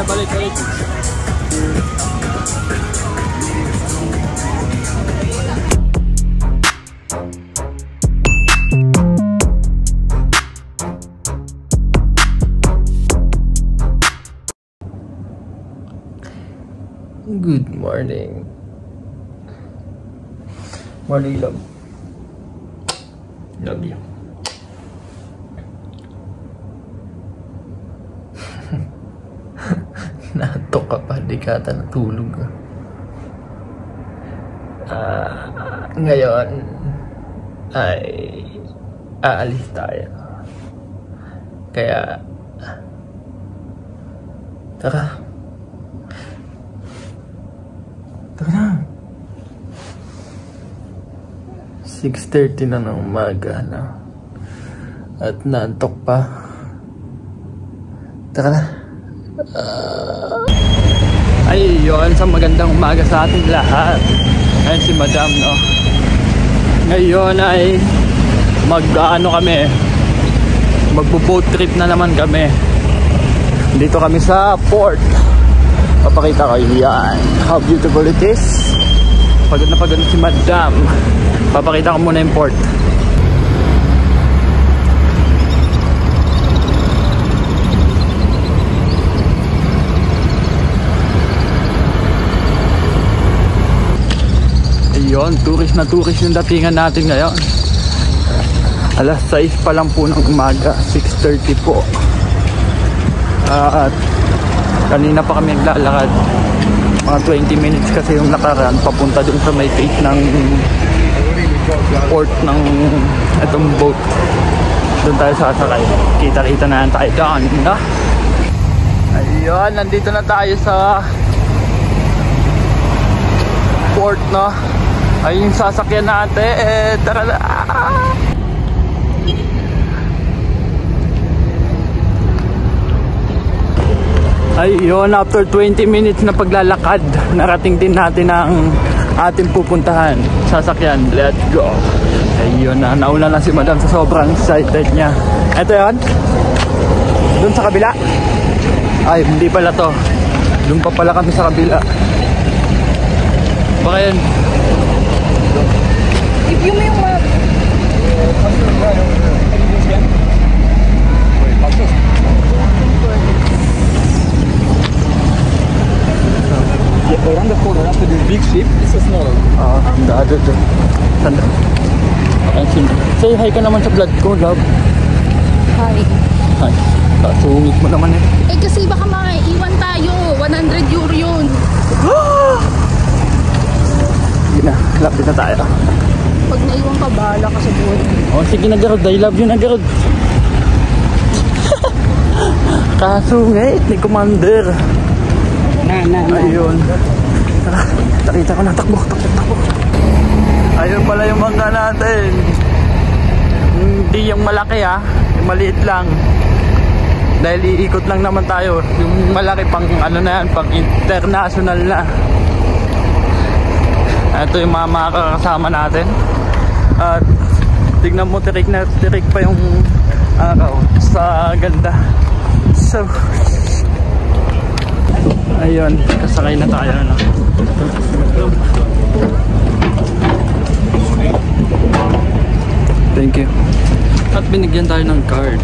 Balik. Good morning. Morning, love. Love you. Naantok ka pa, di ka ata natulog ka. Ngayon ay aalis tayo. Kaya tara na. 6:30 na ng umaga na. At naantok pa. Tara na. Ayun, sa magandang umaga sa ating lahat. Ayun si Madam, no? Ngayon ay magbo-boat trip na naman kami. Dito kami sa port. Papakita ko yan, how beautiful it is. Pagod na si Madam. Papakita ko muna yung port. Ayun, tourist yung datingan natin ngayon. Alas 6 pa lang po ng umaga, 6:30 po. At kanina pa kami naglalakad. Mga 20 minutes kasi yung nakaraan papunta dun sa may face ng port ng itong boat. Doon tayo sasakay. Kita na tayo doon, no? Ayun, nandito na tayo sa port, no? Ayun yung sasakyan natin. Tara na! Ayun, after 20 minutes na paglalakad, narating din natin ang ating pupuntahan. Sasakyan, let's go! Ayun na, nauna na si Madam sa sobrang excited niya. Ito yun? Doon sa kabila? Ay, hindi pala to. Doon pa pala kami sa kabila. Baka yun. Review mo yung map. Around the corner after this big ship, it's a small. The other day. Sanda. Say hi ka naman sa vlog ko, love. Hi. Hi. Sungit mo naman eh. Eh kasi baka maiwan tayo. 100 euro yun. Sige na, lapit na tayo. Pag naiwan ka, bahala ka sa buhay. Oh, sige na, Garod. I love you na, Garod. Kasungit ni Commander. Ayun. Tara, nakita ko na. Takbo. Ayun pala yung mangga natin. Hindi yung malaki, ha. Yung maliit lang. Dahil iikot lang naman tayo. Yung malaki pang ano na yan, pang international na. Ito yung mga kasama natin. At tignan mo, tirik pa yung araw sa ganda. So ayun, kasakay na tayo na. Thank you. At binigyan tayo ng card.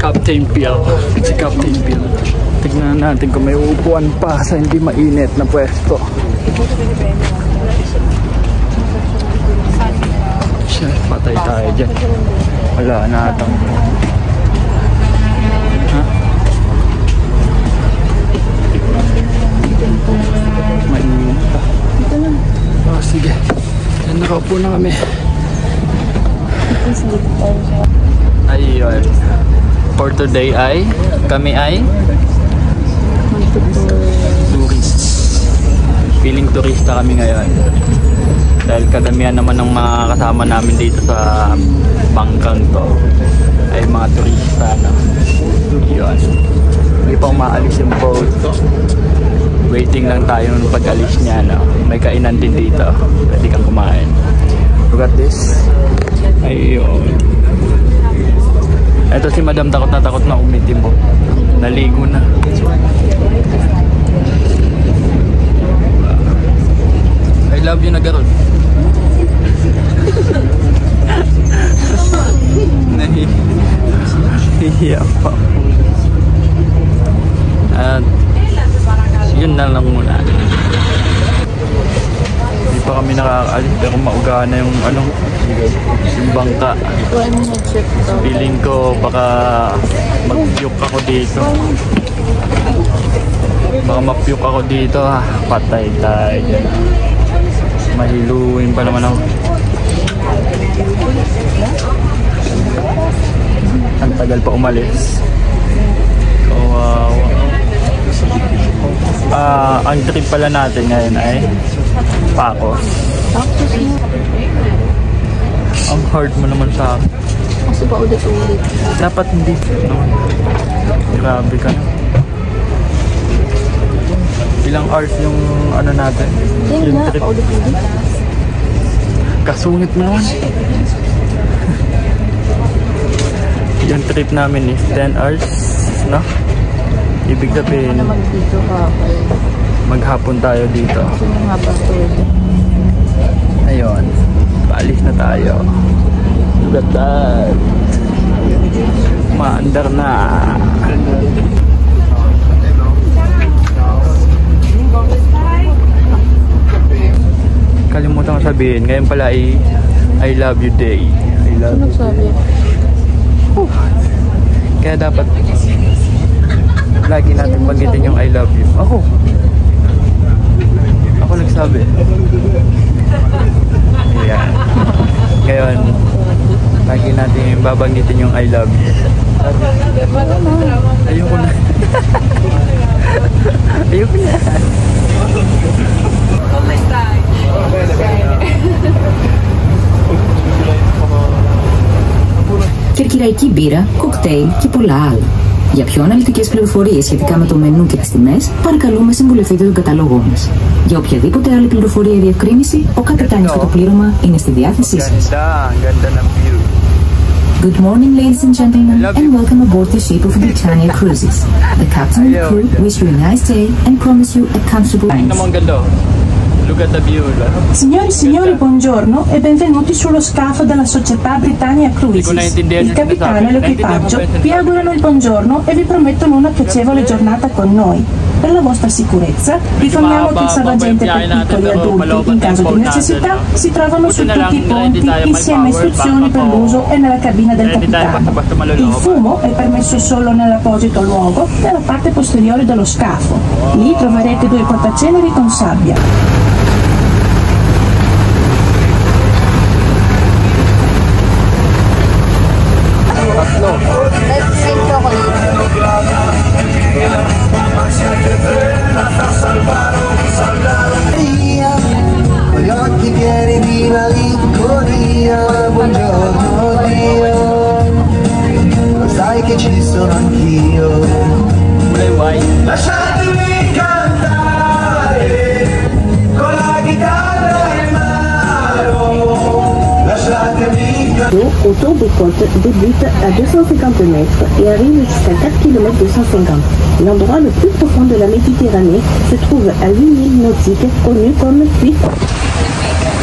Captain Bill. Si Captain Bill. Tignan natin kung may upuan pa sa hindi mainit na pwesto. Siya, patay tayo dyan. Wala na atang. Ha? Mainit pa. Oh, sige. Yan, nakaupo na kami. Ayun. For today kami ay tourists. Feeling turista kami ngayon. Dahil kadamihan naman ng mga kasama namin dito sa bangkang to ay mga turista na. Yun. Hindi pa umaalis yung boat. Waiting lang tayo nung pag-alis niya, no? May kainan din dito. Pwede kang kumain. Look at this. Ayun. Ito si Madam takot na umitim mo. Naligo na. I love you na garod. Nahihiya pa. At yun na lang muna. Hindi pa kami nakakaalis pero mauga na yung yung bangka. Feeling ko baka mag-puke ako dito. Baka ma-puke ako dito ha. Patay tayo dyan. Mahiluin pa naman ako. Ang tagal pa umalis. Ang trip pala natin ngayon ay Pacos. Ang hard mo naman sa akin. Kasi pa ulit-ulit. Dapat hindi. No? Grabe ka. Ilang hours yung ano natin? Yung trip. Kasungit mo naman. Yung trip namin is 10 hours, no? Ibig sabihin, maghapon tayo dito. Ayun, paalis na tayo. Look at that. Maandar na. Kalimutan ko sabihin, ngayon pala ay I love you day. I love you day. Kaya dapat lagi natin banggitin yung I love you. Ako nagsabi. Ayan. Ngayon, lagi natin babanggitin yung I love you. Ayoko na. Ayoko na. Oh my God. Κερκυραϊκή μπύρα, κοκτέιλ και πολλά άλλα. Για πιο αναλυτικές πληροφορίες σχετικά με το μενού και τις τιμές, παρακαλούμε συμβουλευτείτε τον κατάλογό μας. Για οποιαδήποτε άλλη πληροφορία ή διευκρίνηση, ο καπιτάνιος και το πλήρωμα είναι στη διάθεσή σας. Good morning, ladies and gentlemen, and welcome aboard the ship of Britannia Cruises. The captain and crew wish you a nice day and promise you a comfortable night. Look at the view. Signori e signori, buongiorno e benvenuti sullo scafo della società Britannia Cruises. Il capitano e l'equipaggio vi augurano il buongiorno e vi promettono una piacevole giornata con noi. Per la vostra sicurezza vi informiamo che il salvagente per piccoli e adulti in caso di necessità si trovano su tutti i ponti insieme a istruzioni per l'uso e nella cabina del capitano. Il fumo è permesso solo nell'apposito luogo nella parte posteriore dello scafo. Lì troverete 2 portaceneri con sabbia. Con gli occhi pieni di malinconia, buongiorno Dio, lo sai che ci sono anch'io. Lasciatemi cantare con la chitarra in mano, lasciatemi L'eau autour des côtes débute à 250 mètres et arrive jusqu'à 4 km 250. L'endroit le plus profond de la Méditerranée se trouve à 8 milles nautiques, connu comme Puy.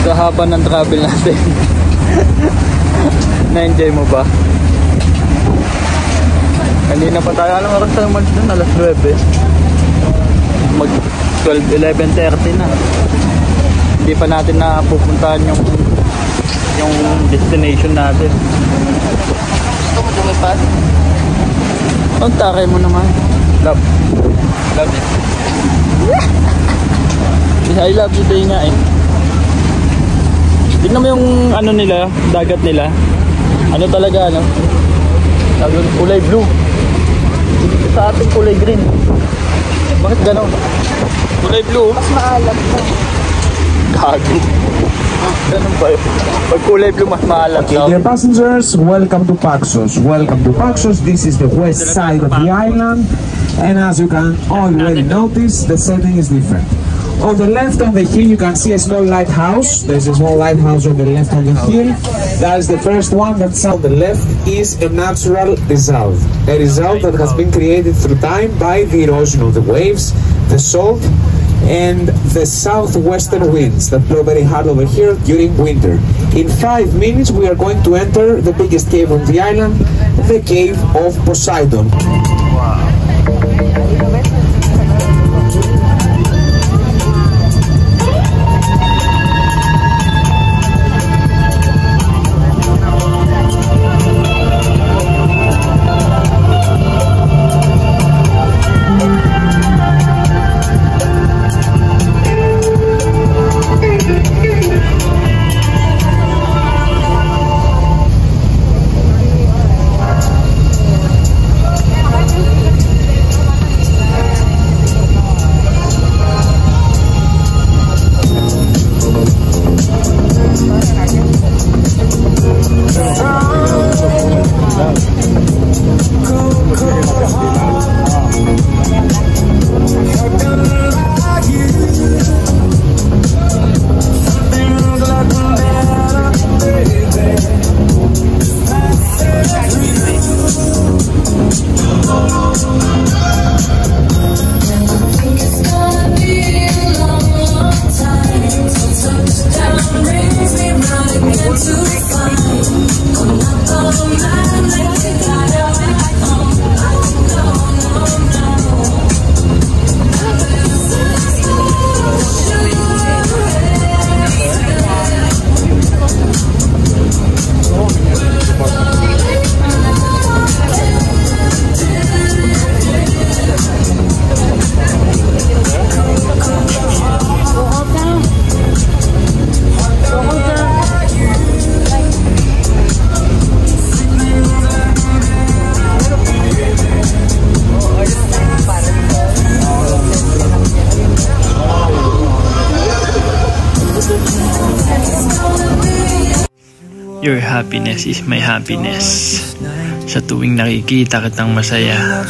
Sa haba ng travel natin. Na-enjoy mo ba? Kanina pa tayo. Alam oras tayo umalis dun, alas 9. Mag 12, 11:30 na. Hindi pa natin napupuntahan yung destination natin. Gusto mo lumipad? Ang takay mo naman. Love. Love it. I love you day nga eh. Tignan mo yung ano nila, dagat nila. Ano talaga ano? Kulay blue. Sa ating kulay green. Bakit gano'n? Kulay blue. Mas maalam po. Gago. Ganun ba yun? Pag kulay blue, mas maalat. Okay, dear passengers, welcome to Paxos. Welcome to Paxos. This is the west side of the island. And as you can already notice, the setting is different. On the left on the hill, you can see a small lighthouse. There's a small lighthouse on the left on the hill. That is the first one. That's on the left is a natural result. A result that has been created through time by the erosion of the waves, the salt, and the southwestern winds that blow very hard over here during winter. In 5 minutes, we are going to enter the biggest cave on the island, the Cave of Poseidon. Your happiness is my happiness. Sa tuwing nakikita kitang masaya,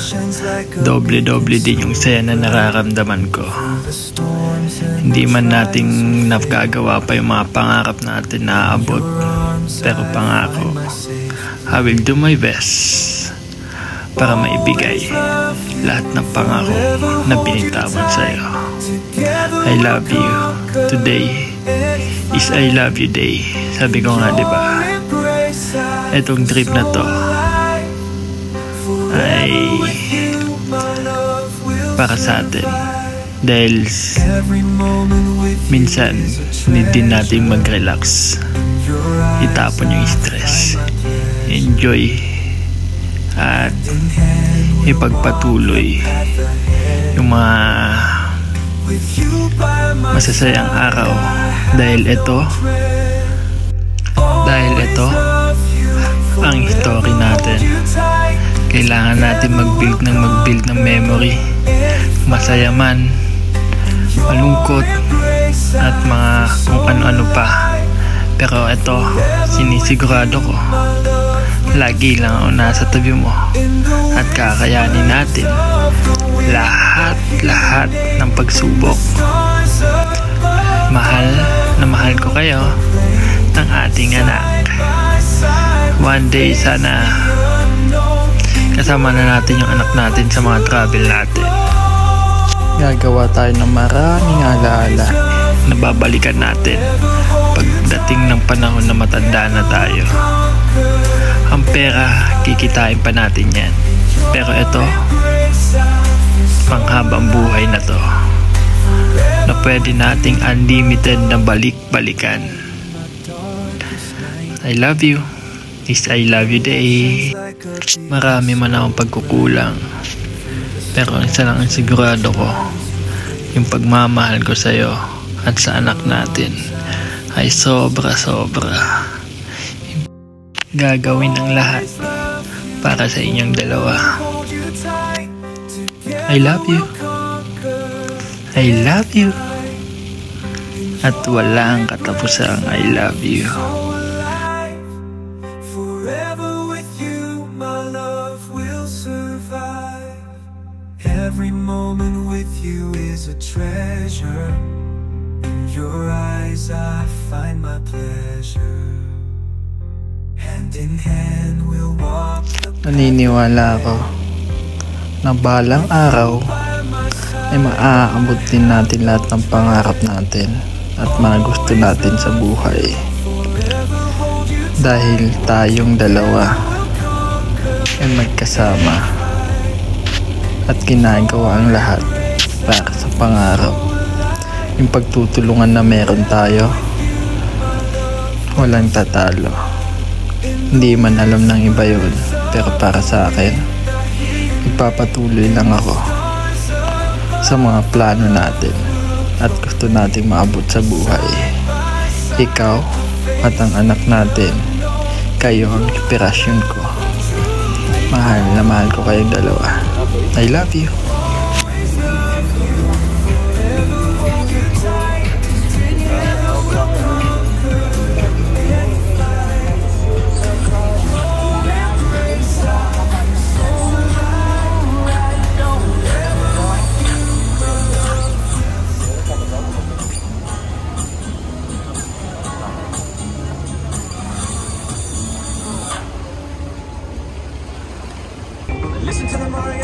doble-doble din yung saya na nararamdaman ko. Hindi man nating nagagawa pa yung mga pangarap natin na abot, pero pangako, I will do my best para maibigay lahat ng pangako na binitawan sa'yo. I love you. Today is I love you day. Sabi ko nga, diba? Etong trip na to ay para sa atin. Dahil minsan need din natin mag-relax, itapon yung stress, enjoy at ipagpatuloy yung mga masasayang araw. Dahil ito ang history natin. Kailangan natin mag-build ng memory, masaya man, malungkot at mga kung ano-ano pa. Pero ito, sinisigurado ko, lagi lang ako nasa tabi mo at kakayanin natin lahat ng pagsubok. Mahal na mahal ko kayo, ng ating anak. One day sana kasama na natin yung anak natin sa mga travel natin. Gagawa tayo ng maraming alaala na babalikan natin pagdating ng panahon na matanda na tayo. Ang pera, kikitain pa natin yan. Pero ito, panghabang buhay na to, na pwede nating unlimited na balik-balikan. I love you. It's I love you day. Marami man akong pagkukulang, pero isa lang ang sigurado ko, yung pagmamahal ko sa'yo at sa anak natin ay sobra-sobra. Gagawin ang lahat para sa inyong dalawa. I love you. I love you. at walang katapusang I love you. Forever with you, my love will survive. Every moment with you is a treasure. In your eyes I find my pleasure. Hand in hand we'll walk the path. Naniniwala ako na balang araw ay maaabot din natin lahat ng pangarap natin at mga gusto natin sa buhay. Dahil tayong dalawa ay magkasama at ginagawa ang lahat para sa pangarap. Yung pagtutulungan na meron tayo, walang tatalo. Hindi man alam ng iba yun, pero para sa akin, ipapatuloy lang ako sa mga plano natin at gusto nating maabot sa buhay. Ikaw at ang anak natin, kayo ang inspirasyon ko. Mahal na mahal ko kayong dalawa. I love you.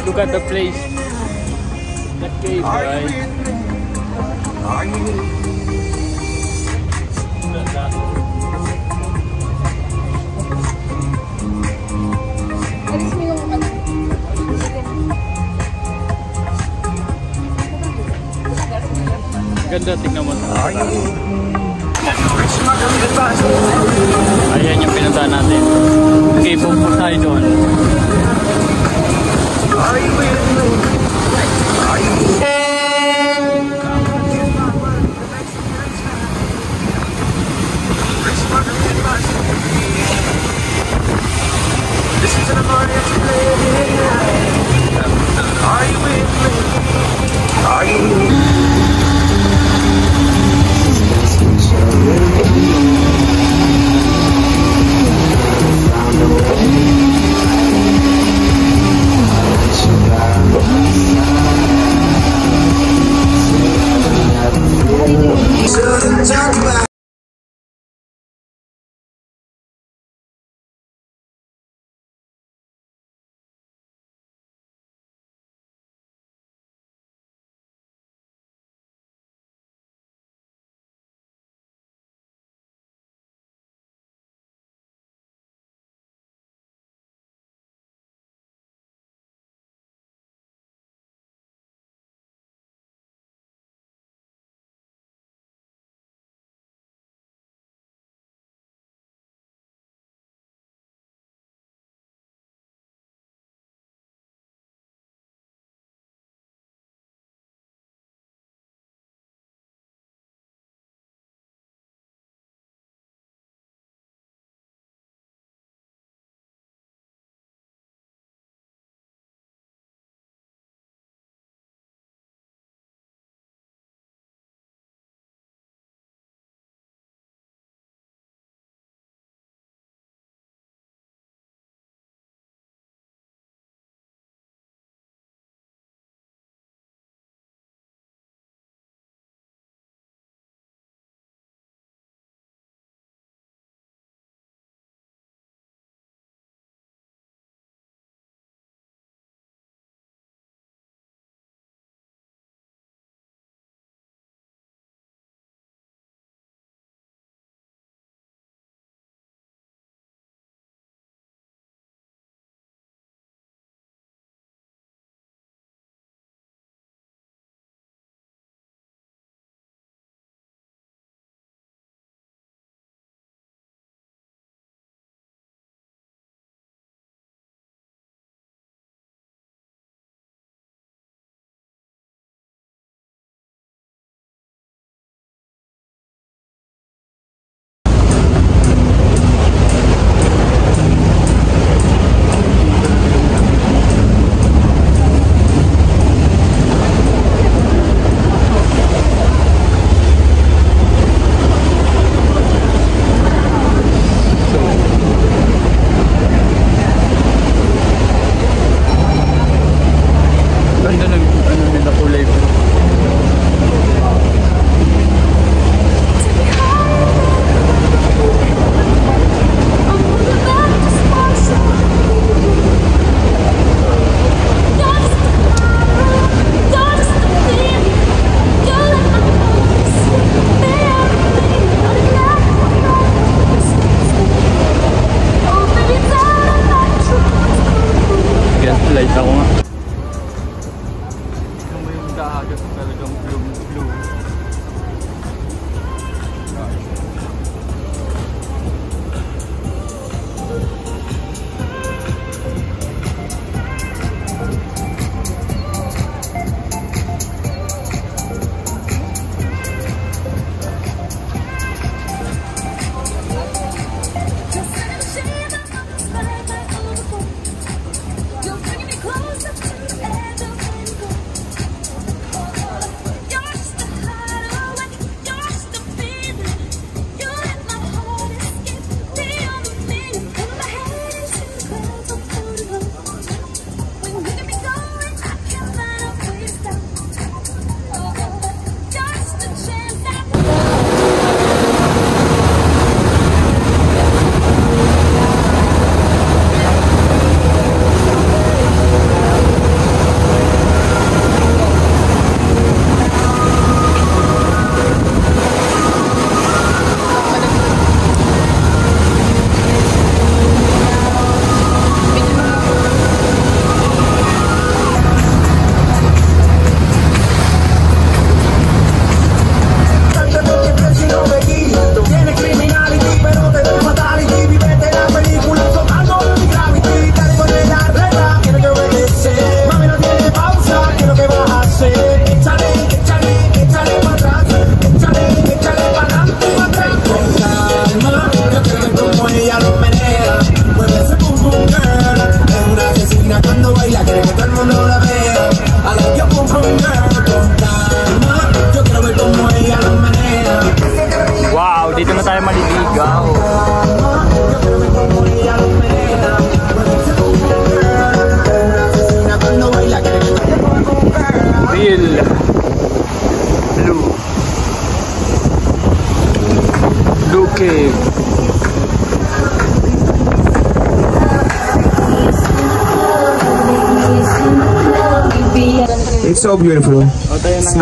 Look at the place. The cave, right? Ganda, tingnan mo. Ayan yung pinuntahan natin. Cave of Poseidon. Are you with me? Are you with me? Listen to the morning play. Are you with me? Are you with me? cave. It's so beautiful.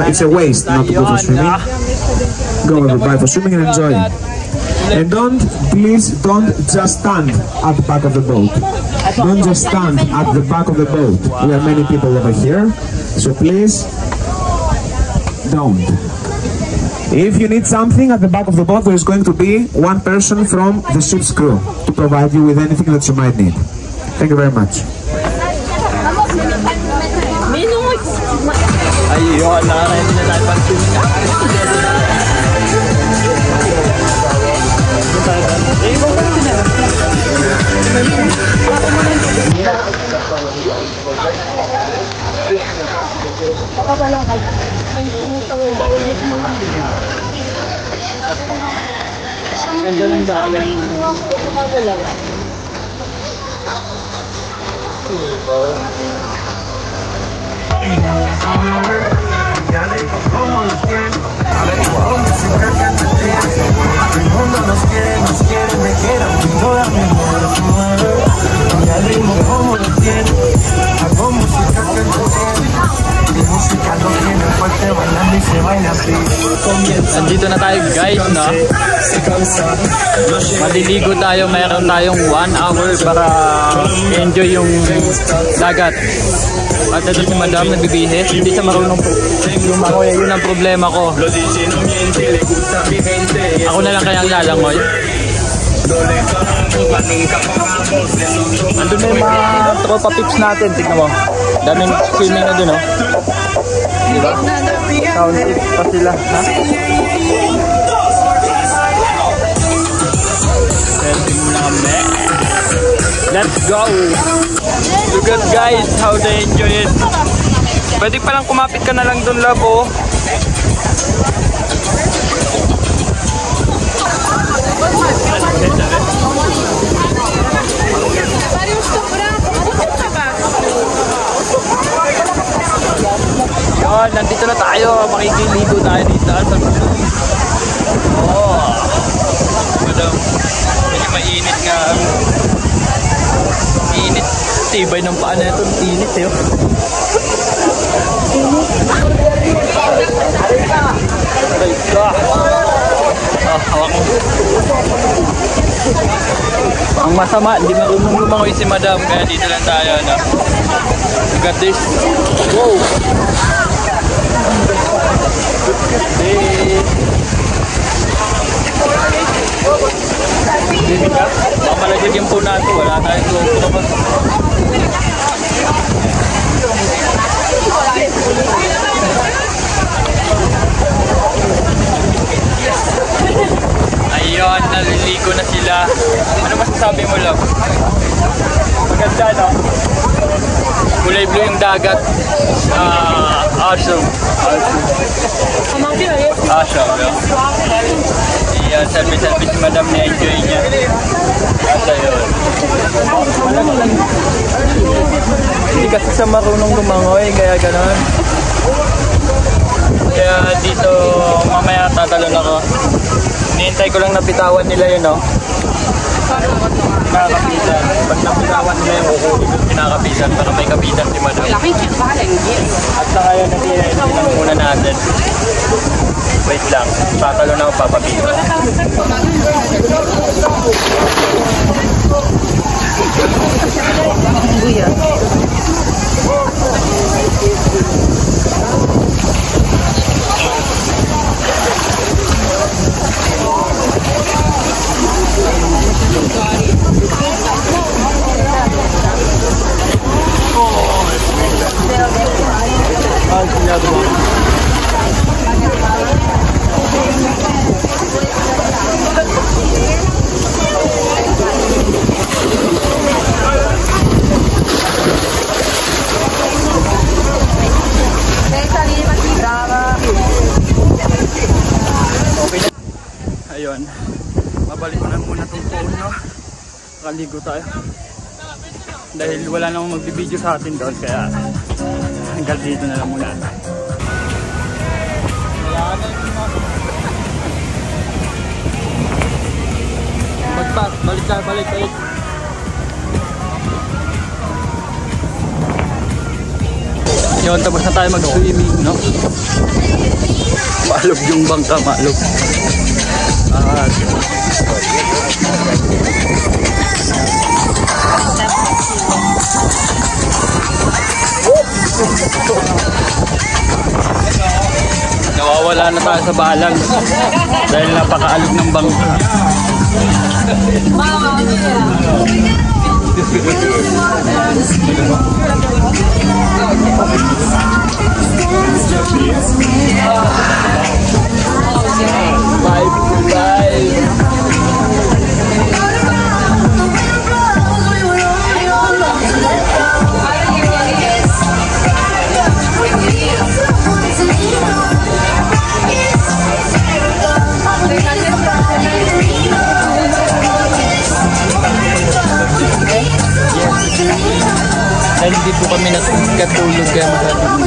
It's a waste not to go for swimming. Go everybody for swimming and enjoy. And please don't just stand at the back of the boat. Don't just stand at the back of the boat. We are many people over here, so please don't. If you need something at the back of the boat, there is going to be one person from the ship's crew to provide you with anything that you might need. Thank you very much. Ayun, nakakainin na tayo pang swimming. Nandito na tayo guys, no? Maliligo tayo, mayroon tayong 1 hour para enjoy yung dagat. At ito si Madam nagbibihis, hindi siya marunong lumangoy. Yun ang problema ko. Ako na lang kayang lalangoy. Andun na yung mga tropa pips natin, tignan mo. Daming swimming na dun, oh. Diba? Sound tips pa sila, ha? Selfie muna kami. Let's go! Look at guys, how they enjoy it. Pwede palang kumapit ka na lang dun, love, oh. Yun, nandito na tayo. Makikiligo tayo dito. Oh, madam, medyo mainit nga. Init. Tibay ng paa na ito. Init eh. Hawak mo. Ang masama, hindi marunong lumangoy si Madam. Kaya dito lang tayo, no? Look at this. Wow! Look at this. Baby ka? Baka malagyan yung po natin. Wala tayong GoPro. Ayun, naliligo na sila. Ano masasabi mo, love? Maganda, no? Kulay blue yung dagat. Awesome. Awesome, no? Iya, selfie si Madam na enjoy niya. At ayun. Hindi kasi sa marunong lumangoy, kaya gano'n. Kaya dito mamaya tatalon ako. Nihintay ko lang napitawan nila yun, no? Pinakapitan. Pag napitawan nila yung pinakapitan para may kapitan si Madam. At saka yun, natilang muna natin. Wait lang, tatalon ako papapitan. Ayun, babalik na muna itong phone, no? Kaligo tayo dahil wala namang magbibideo sa atin doon, kaya hanggang dito na lang muna. Balik. Yun, tapos na tayo mag-swimming, no? Maalog yung bangka, maalog. Nawawala na tayo sa balang dahil napakaalog ng bangka. Dahil hindi po kami nakatulog kaya masyadong